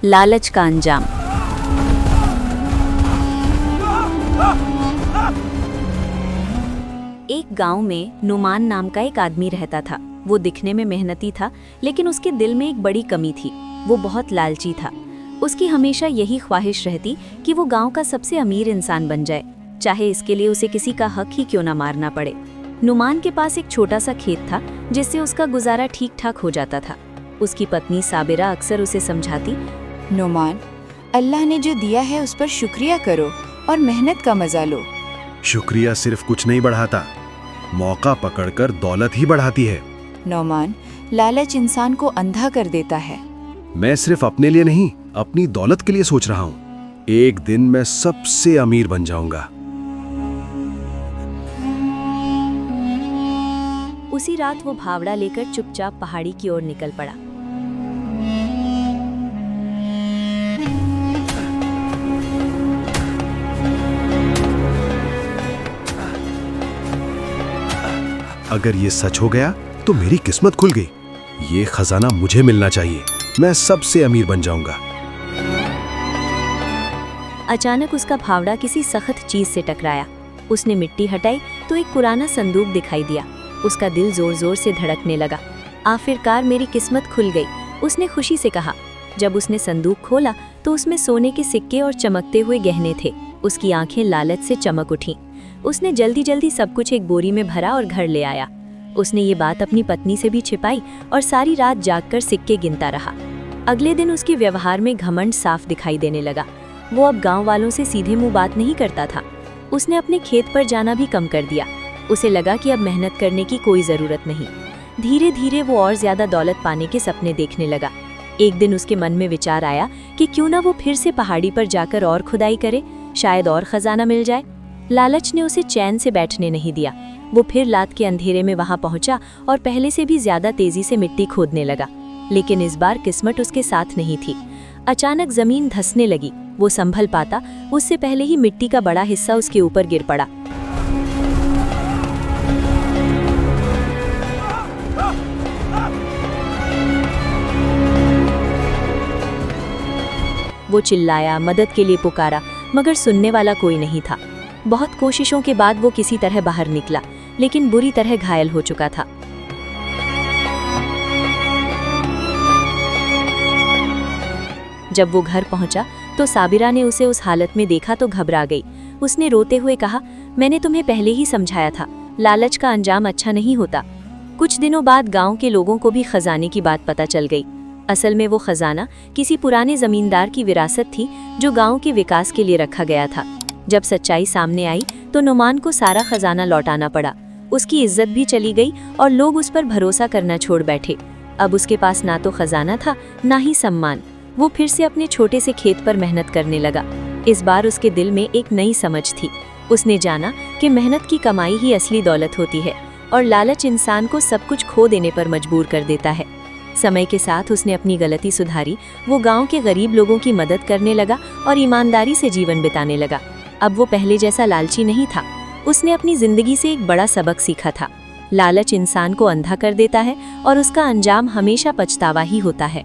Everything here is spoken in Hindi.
लालच का अंजाम। एक गांव में नुमान नाम का एक आदमी रहता था। वो दिखने में मेहनती था, लेकिन उसके दिल में एक बड़ी कमी थी। वो बहुत लालची था। उसकी हमेशा यही ख्वाहिश रहती कि वो गांव का सबसे अमीर इंसान बन जाए, चाहे इसके लिए उसे किसी का हक ही क्यों ना मारना पड़े। नुमान के पास एक छोटा सा खेत था, जिससे उसका गुजारा ठीक ठाक हो जाता था। उसकी पत्नी साबिरा अक्सर उसे समझाती, नुमान, अल्लाह ने जो दिया है उस पर शुक्रिया करो और मेहनत का मजा लो। शुक्रिया सिर्फ कुछ नहीं बढ़ाता, मौका पकड़कर दौलत ही बढ़ाती है। नुमान, लालच इंसान को अंधा कर देता है। मैं सिर्फ अपने लिए नहीं, अपनी दौलत के लिए सोच रहा हूँ। एक दिन मैं सबसे अमीर बन जाऊंगा। उसी रात वो फावड़ा लेकर चुपचाप पहाड़ी की ओर निकल पड़ा। अगर ये सच हो गया तो मेरी किस्मत खुल गई। ये खजाना मुझे मिलना चाहिए। मैं सबसे अमीर बन जाऊंगा। अचानक उसका फावड़ा किसी सख्त चीज से टकराया। उसने मिट्टी हटाई तो एक पुराना संदूक दिखाई दिया। उसका दिल जोर जोर से धड़कने लगा। आखिरकार मेरी किस्मत खुल गई, उसने खुशी से कहा। जब उसने संदूक खोला तो उसमें सोने के सिक्के और चमकते हुए गहने थे। उसकी आंखें लालच से चमक उठीं। उसने जल्दी जल्दी सब कुछ एक बोरी में भरा और घर ले आया। उसने ये बात अपनी पत्नी से भी छिपाई और सारी रात जागकर सिक्के गिनता रहा। अगले दिन उसके व्यवहार में घमंड साफ दिखाई देने लगा। वो अब गांव वालों से सीधे मुंह बात नहीं करता था। उसने अपने खेत पर जाना भी कम कर दिया। उसे लगा कि अब मेहनत करने की कोई ज़रूरत नहीं। धीरे धीरे वो और ज़्यादा दौलत पाने के सपने देखने लगा। एक दिन उसके मन में विचार आया कि क्यों ना वो फिर से पहाड़ी पर जाकर और खुदाई करे, शायद और खजाना मिल जाए। लालच ने उसे चैन से बैठने नहीं दिया। वो फिर रात के अंधेरे में वहां पहुंचा और पहले से भी ज्यादा तेजी से मिट्टी खोदने लगा। लेकिन इस बार किस्मत उसके साथ नहीं थी। अचानक जमीन धंसने लगी। वो संभल पाता उससे पहले ही मिट्टी का बड़ा हिस्सा उसके ऊपर गिर पड़ा। वो चिल्लाया, मदद के लिए पुकारा, मगर सुनने वाला कोई नहीं था। बहुत कोशिशों के बाद वो किसी तरह बाहर निकला, लेकिन बुरी तरह घायल हो चुका था। जब वो घर पहुंचा तो साबिरा ने उसे उस हालत में देखा तो घबरा गई। उसने रोते हुए कहा, मैंने तुम्हें पहले ही समझाया था, लालच का अंजाम अच्छा नहीं होता। कुछ दिनों बाद गांव के लोगों को भी खजाने की बात पता चल गई। असल में वो खजाना किसी पुराने जमींदार की विरासत थी, जो गांव के विकास के लिए रखा गया था। जब सच्चाई सामने आई तो नुमान को सारा खजाना लौटाना पड़ा। उसकी इज्जत भी चली गई और लोग उस पर भरोसा करना छोड़ बैठे। अब उसके पास ना तो खजाना था, ना ही सम्मान। वो फिर से अपने छोटे से खेत पर मेहनत करने लगा। इस बार उसके दिल में एक नई समझ थी। उसने जाना कि मेहनत की कमाई ही असली दौलत होती है और लालच इंसान को सब कुछ खो देने पर मजबूर कर देता है। समय के साथ उसने अपनी गलती सुधारी। वो गांव के गरीब लोगों की मदद करने लगा और ईमानदारी से जीवन बिताने लगा। अब वो पहले जैसा लालची नहीं था। उसने अपनी जिंदगी से एक बड़ा सबक सीखा था। लालच इंसान को अंधा कर देता है और उसका अंजाम हमेशा पछतावा ही होता है।